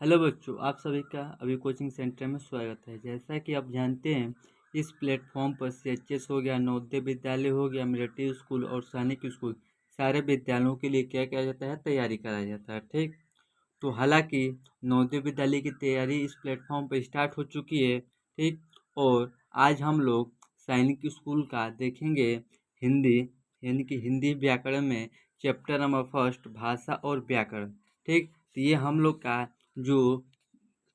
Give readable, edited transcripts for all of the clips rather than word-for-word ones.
Hello बच्चों, आप सभी का अभी कोचिंग सेंटर में स्वागत है। जैसा कि आप जानते हैं, इस प्लेटफॉर्म पर सीएचएस हो गया, नवोदय विद्यालय हो गया, मिलिट्री स्कूल और सैनिक स्कूल, सारे विद्यालयों के लिए क्या किया जाता है, तैयारी कराया जाता है। ठीक। तो हालांकि नवोदय विद्यालय की तैयारी इस प्लेटफॉर्म पर स्टार्ट हो चुकी है। ठीक। और आज हम लोग सैनिक स्कूल का देखेंगे हिंदी, यानी कि हिंदी व्याकरण में चैप्टर नंबर फर्स्ट, भाषा और व्याकरण। ठीक। तो ये हम लोग का जो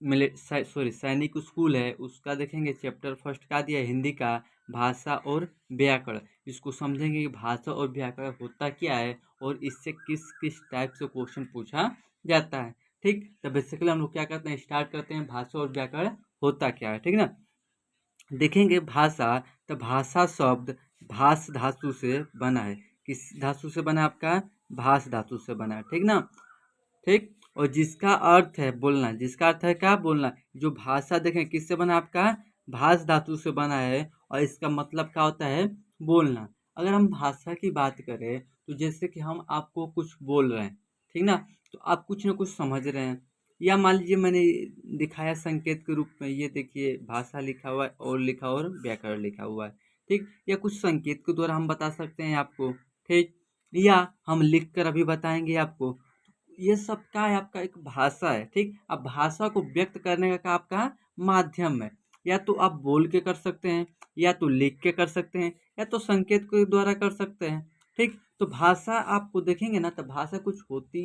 सैनिक स्कूल है उसका देखेंगे। चैप्टर फर्स्ट का दिया है हिंदी का, भाषा और व्याकरण। इसको समझेंगे कि भाषा और व्याकरण होता क्या है और इससे किस किस टाइप से क्वेश्चन पूछा जाता है। ठीक। तो बेसिकली हम लोग क्या करते हैं, स्टार्ट करते हैं भाषा और व्याकरण होता क्या है। ठीक ना। देखेंगे भाषा, तो भाषा शब्द भाष धातु से बना है। किस धातु से बना है आपका, भाष धातु से बना है। ठीक ना। ठीक। और जिसका अर्थ है बोलना, जिसका अर्थ है क्या, बोलना। जो भाषा देखें किससे बना आपका, भाष धातु से बना है और इसका मतलब क्या होता है, बोलना। अगर हम भाषा की बात करें तो जैसे कि हम आपको कुछ बोल रहे हैं, ठीक ना, तो आप कुछ ना कुछ समझ रहे हैं। या मान लीजिए मैंने दिखाया संकेत के रूप में, ये देखिए भाषा लिखा हुआ है और लिखा और व्याकरण लिखा हुआ है। ठीक। या कुछ संकेत के द्वारा हम बता सकते हैं आपको। ठीक। या हम लिख कर अभी बताएंगे आपको। ये सब का है, आपका एक भाषा है। ठीक। अब भाषा को व्यक्त करने का आपका माध्यम है। या तो आप बोल के कर सकते हैं, या तो लिख के कर सकते हैं, या तो संकेत के द्वारा कर सकते हैं। ठीक। तो भाषा आपको देखेंगे ना, तो भाषा कुछ होती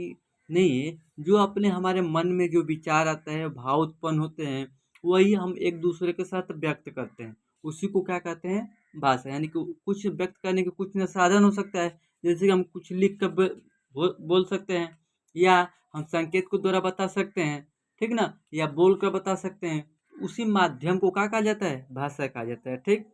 नहीं है, जो अपने हमारे मन में जो विचार आता है, भाव उत्पन्न होते हैं, वही हम एक दूसरे के साथ व्यक्त करते हैं। उसी को क्या कहते हैं, भाषा। यानी कि कुछ व्यक्त करने के कुछ न साधन हो सकता है, जैसे कि हम कुछ लिख कर बोल सकते हैं, या हम संकेत के द्वारा बता सकते हैं। ठीक ना। या बोल कर बता सकते हैं। उसी माध्यम को क्या कहा जाता है, भाषा कहा जाता है। ठीक।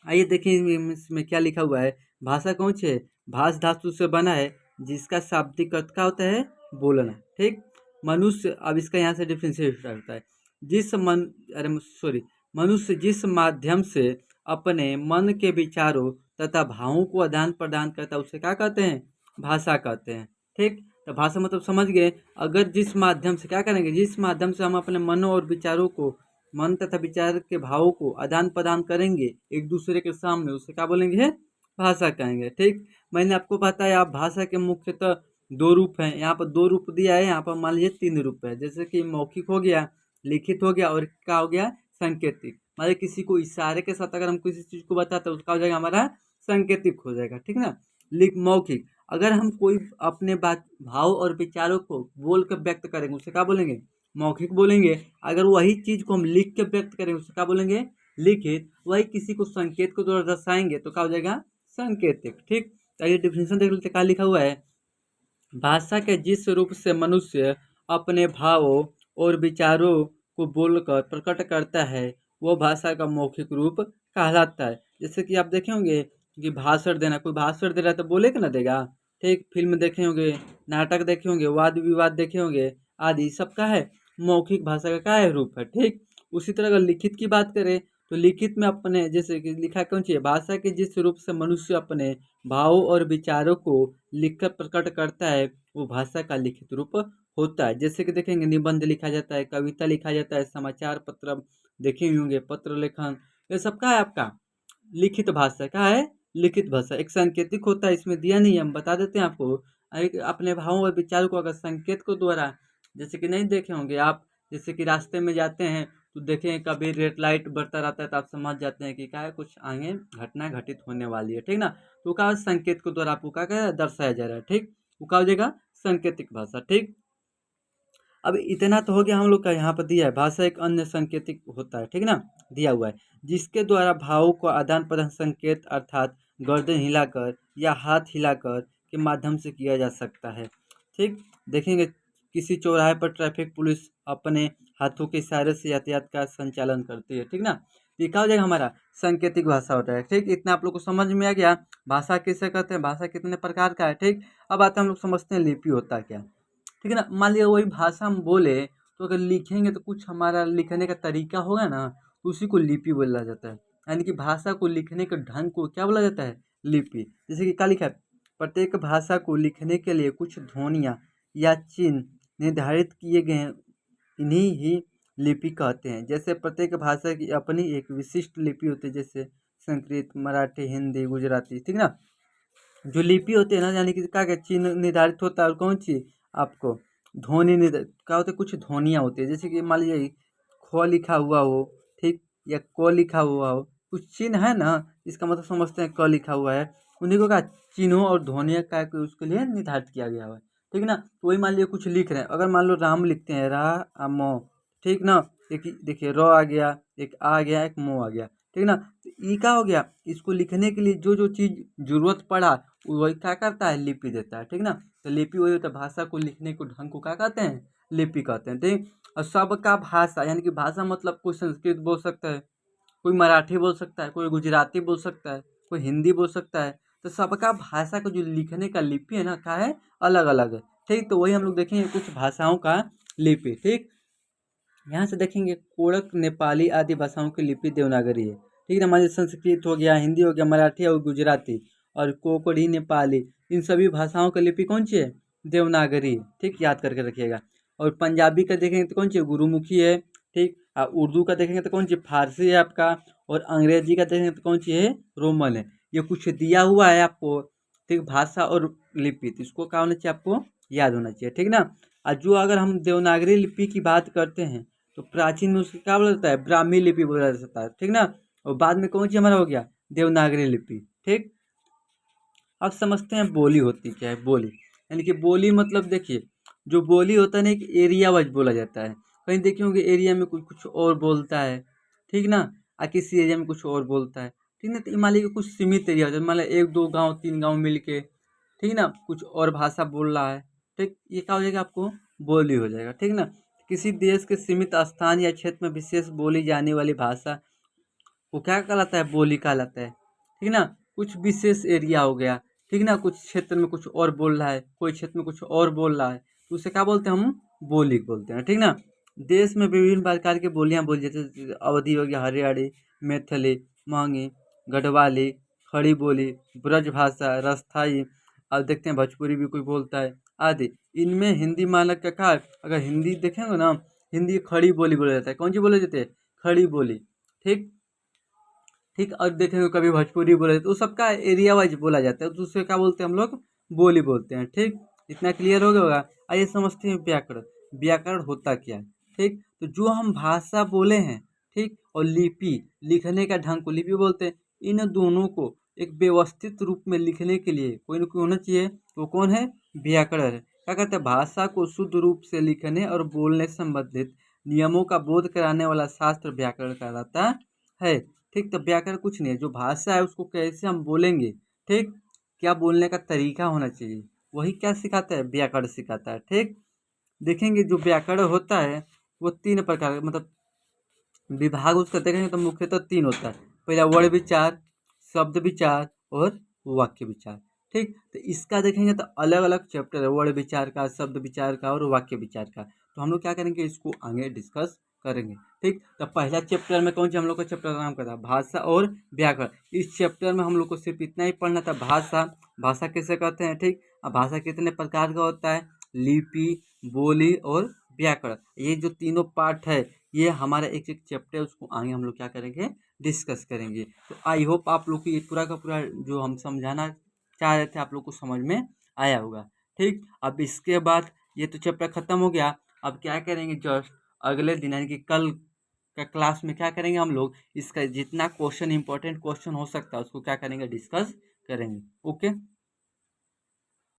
आइए देखिए इसमें क्या लिखा हुआ है। भाषा कौन सी है, भाष धातु से बना है, जिसका शाब्दिक अर्थ क्या होता है, बोलना। ठीक। मनुष्य, अब इसका यहाँ से डिफ्रेंशिएट होता है। जिस मन अरे सॉरी मनुष्य जिस माध्यम से अपने मन के विचारों तथा भावों को आदान प्रदान करता है, उसे क्या कहते हैं, भाषा कहते हैं। ठीक। तो भाषा मतलब समझ गए। अगर जिस माध्यम से क्या करेंगे, जिस माध्यम से हम अपने मन और विचारों को, मन तथा विचार के भावों को आदान प्रदान करेंगे एक दूसरे के सामने, उसे क्या बोलेंगे, भाषा कहेंगे। ठीक। मैंने आपको बताया भाषा के मुख्यतः दो रूप हैं। यहाँ पर दो रूप दिया है, यहाँ पर मान लीजिए तीन रूप है। जैसे कि मौखिक हो गया, लिखित हो गया और क्या हो गया, संकेतिक। मतलब किसी को इशारे के साथ अगर हम किसी चीज को बताते हैं, उसका हो जाएगा हमारा संकेतिक हो जाएगा। ठीक ना। मौखिक, अगर हम कोई अपने बात भाव और विचारों को बोल कर व्यक्त करेंगे, उसे क्या बोलेंगे, मौखिक बोलेंगे। अगर वही चीज को हम लिख के व्यक्त करेंगे, उसे क्या बोलेंगे, लिखित। वही किसी को संकेत को द्वारा दर्शाएंगे तो क्या हो जाएगा, संकेतिक। ठीक। तो ये डिफिनेशन देख लेते क्या लिखा हुआ है। भाषा के जिस रूप से मनुष्य अपने भावों और विचारों को बोलकर प्रकट करता है, वो भाषा का मौखिक रूप कहलाता है। जैसे कि आप देखे होंगे कि भाषण देना, कोई भाषण दे रहा है तो बोले कि ना देगा। ठीक। फिल्म देखे होंगे, नाटक देखे होंगे, वाद विवाद देखे होंगे, आदि सबका है मौखिक भाषा का क्या है, रूप है। ठीक। उसी तरह अगर लिखित की बात करें तो लिखित में अपने, जैसे कि लिखा कौन सी है, भाषा के जिस रूप से मनुष्य अपने भावों और विचारों को लिखकर प्रकट करता है, वो भाषा का लिखित रूप होता है। जैसे कि देखेंगे निबंध लिखा जाता है, कविता लिखा जाता है, समाचार पत्र देखे ही होंगे, पत्र लेखन, ये सब का है आपका लिखित भाषा। का है, लिखित भाषा। एक सांकेतिक होता है, इसमें दिया नहीं है, हम बता देते हैं आपको। एक अपने भावों और विचारों को अगर संकेत को द्वारा, जैसे कि नहीं देखे होंगे आप, जैसे कि रास्ते में जाते हैं तो देखें कभी रेड लाइट बढ़ता रहता है, तो आप समझ जाते हैं कि क्या है, कुछ आगे घटना घटित होने वाली है। ठीक ना। तो क्या संकेत के द्वारा आपको क्या दर्शाया जा रहा है। ठीक। वो क्या हो जाएगा, सांकेतिक भाषा। ठीक। अब इतना तो हो गया हम लोग का, यहाँ पर दिया है भाषा एक अन्य संकेतिक होता है। ठीक ना, दिया हुआ है, जिसके द्वारा भावों को आदान प्रदान संकेत अर्थात गर्दन हिलाकर या हाथ हिलाकर के माध्यम से किया जा सकता है। ठीक। देखेंगे किसी चौराहे पर ट्रैफिक पुलिस अपने हाथों के इशारे से यातायात का संचालन करती है। ठीक ना। तो ये क्या हो जाएगा, हमारा सांकेतिक भाषा होता है। ठीक। इतना आप लोग को समझ में आ गया, भाषा किसे कहते हैं, भाषा कितने प्रकार का है। ठीक। अब आते हैं हम लोग समझते हैं लिपि होता है क्या। ठीक है ना। मान लिया वही भाषा हम बोले, तो अगर लिखेंगे तो कुछ हमारा लिखने का तरीका होगा ना, तो उसी को लिपि बोला जाता है। यानी कि भाषा को लिखने के ढंग को क्या बोला जाता है, लिपि। जैसे कि क्या लिखा है, प्रत्येक भाषा को लिखने के लिए कुछ ध्वनियाँ या चिन्ह निर्धारित किए गए हैं, इन्हीं ही लिपि कहते हैं। जैसे प्रत्येक भाषा की अपनी एक विशिष्ट लिपि होती है, जैसे संस्कृत, मराठी, हिंदी, गुजराती, ठीक ना। जो लिपि होती है ना, यानी कि क्या क्या चिन्ह निर्धारित होता है, और कौन सी आपको ध्वनि क्या होता है, कुछ ध्वनियाँ होती है, जैसे कि मान लीजिए ख लिखा हुआ हो, ठीक, या क लिखा हुआ हो, कुछ चिन्ह है ना, इसका मतलब समझते हैं क लिखा हुआ है, उन्हीं को क्या चिन्हों और ध्वनियों का उसके लिए निर्धारित किया गया हुआ है, ठीक ना। तो वही मान लीजिए कुछ लिख रहे हैं, अगर मान लो राम लिखते हैं, रा आ म, ठीक ना, एक देखिए र आ गया, एक आ गया, एक मो आ गया, ठीक ना। तो ई का हो गया, इसको लिखने के लिए जो जो चीज़ जरूरत पड़ा वही क्या करता है, लिपि देता है, ठीक ना। तो लिपि वही होता है, भाषा को लिखने को ढंग को क्या कहते हैं, लिपि कहते हैं, ठीक। और सबका भाषा, यानी कि भाषा मतलब कोई संस्कृत बोल सकता है, कोई मराठी बोल सकता है, कोई गुजराती बोल सकता है, कोई हिंदी बोल सकता है। तो सबका भाषा का जो लिखने का लिपि है ना, क्या है, अलग अलग है, ठीक। तो वही हम लोग देखेंगे कुछ भाषाओं का लिपि, ठीक। यहाँ से देखेंगे कोड़क नेपाली आदि भाषाओं की लिपि देवनागरी है, ठीक है। हमारे संस्कृत हो गया, हिंदी हो गया, मराठी और गुजराती और कोंकणी नेपाली, इन सभी भाषाओं की लिपि कौन सी है, देवनागरी, ठीक, याद करके रखिएगा। और पंजाबी का देखेंगे तो कौन सी है, गुरुमुखी है, ठीक। और उर्दू का देखेंगे तो कौन सी, फारसी है आपका। और अंग्रेजी का देखेंगे तो कौन सी है, रोमन है। ये कुछ दिया हुआ है आपको, ठीक, भाषा और लिपि, तो इसको क्या होना चाहिए, आपको याद होना चाहिए, ठीक ना। और जो अगर हम देवनागरी लिपि की बात करते हैं तो प्राचीन में उसको क्या बोला जाता है, ब्राह्मी लिपि बोला जाता है, ठीक ना। और बाद में कौन सी हमारा हो गया, देवनागरी लिपि, ठीक। अब समझते हैं बोली होती क्या है। बोली यानी कि बोली मतलब देखिए, जो बोली होता है ना, एक एरिया वाइज बोला जाता है। कहीं देखे होंगे एरिया में कुछ कुछ और बोलता है, ठीक ना, और किसी एरिया में कुछ और बोलता है, ठीक ना। तो मान लीजिए कुछ सीमित एरिया होता है, मान लीजिए 1 2 गाँव 3 गाँव मिल के, ठीक ना, कुछ और भाषा बोल रहा है, ठीक, ये क्या हो जाएगा, आपको बोली हो जाएगा, ठीक ना। किसी देश के सीमित स्थान या क्षेत्र में विशेष बोली जाने वाली भाषा वो क्या कहलाता है, बोली कहलाता है, ठीक ना। कुछ विशेष एरिया हो गया, ठीक ना, कुछ क्षेत्र में कुछ और बोल रहा है, कोई क्षेत्र में कुछ और बोल रहा है, तो उसे क्या बोलते हैं, हम बोली बोलते हैं, ठीक ना। देश में विभिन्न प्रकार की बोलियां बोली जाती है, जैसे अवधी हो गया, हरियाणी, मैथिली, मांगी, गढ़वाली, खड़ी बोली, ब्रजभाषा, राजस्थानी, अब देखते हैं भोजपुरी भी कोई बोलता है आदि। इनमें हिंदी मानक का क्या है, अगर हिंदी देखेंगे ना, हिंदी खड़ी बोली बोला जाता है, कौन सी बोले जाते हैं, खड़ी बोली, ठीक, ठीक। और देखेंगे कभी भोजपुरी बोले तो सबका एरिया वाइज बोला जाता है, तो उससे क्या बोलते हैं हम लोग, बोली बोलते हैं, ठीक। इतना क्लियर हो गया होगा। आइए समझते हैं व्याकरण। व्याकरण होता क्या है, ठीक। तो जो हम भाषा बोले हैं, ठीक, और लिपि, लिखने का ढंग को लिपि बोलते हैं, इन दोनों को एक व्यवस्थित रूप में लिखने के लिए कोई ना कोई होना चाहिए, वो कौन है, व्याकरण है। क्या कहते हैं, भाषा को शुद्ध रूप से लिखने और बोलने से संबंधित नियमों का बोध कराने वाला शास्त्र व्याकरण कहलाता है, ठीक। तो व्याकरण कुछ नहीं है, जो भाषा है उसको कैसे हम बोलेंगे, ठीक, क्या बोलने का तरीका होना चाहिए, वही क्या सिखाता है, व्याकरण सिखाता है, ठीक। देखेंगे जो व्याकरण होता है वो 3 प्रकार का, मतलब विभाग उसका देखेंगे तो मुख्यतः 3 होता है। पहला वर्ण विचार, शब्द विचार और वाक्य विचार, ठीक। तो इसका देखेंगे तो अलग अलग चैप्टर है, वर्ण विचार का, शब्द विचार का और वाक्य विचार का। तो हम लोग क्या करेंगे, इसको आगे डिस्कस करेंगे, ठीक। तो पहला चैप्टर में कौन सा हम लोग का चैप्टर का नाम क्या था, भाषा और व्याकरण। इस चैप्टर में हम लोग को सिर्फ इतना ही पढ़ना था, भाषा, भाषा किसे कहते हैं, ठीक। अब भाषा कितने प्रकार का होता है, लिपि, बोली और व्याकरण, ये जो तीनों पार्ट है ये हमारा एक एक चैप्टर है, उसको आगे हम लोग क्या करेंगे, डिस्कस करेंगे। तो आई होप आप लोग को ये पूरा का पूरा जो हम समझाना चाह रहे थे आप लोग को समझ में आया होगा, ठीक। अब इसके बाद ये तो चैप्टर खत्म हो गया। अब क्या करेंगे, जस्ट अगले दिन यानी कि कल का क्लास में क्या करेंगे हम लोग, इसका जितना क्वेश्चन इंपॉर्टेंट क्वेश्चन हो सकता है उसको क्या करेंगे, डिस्कस करेंगे, ओके।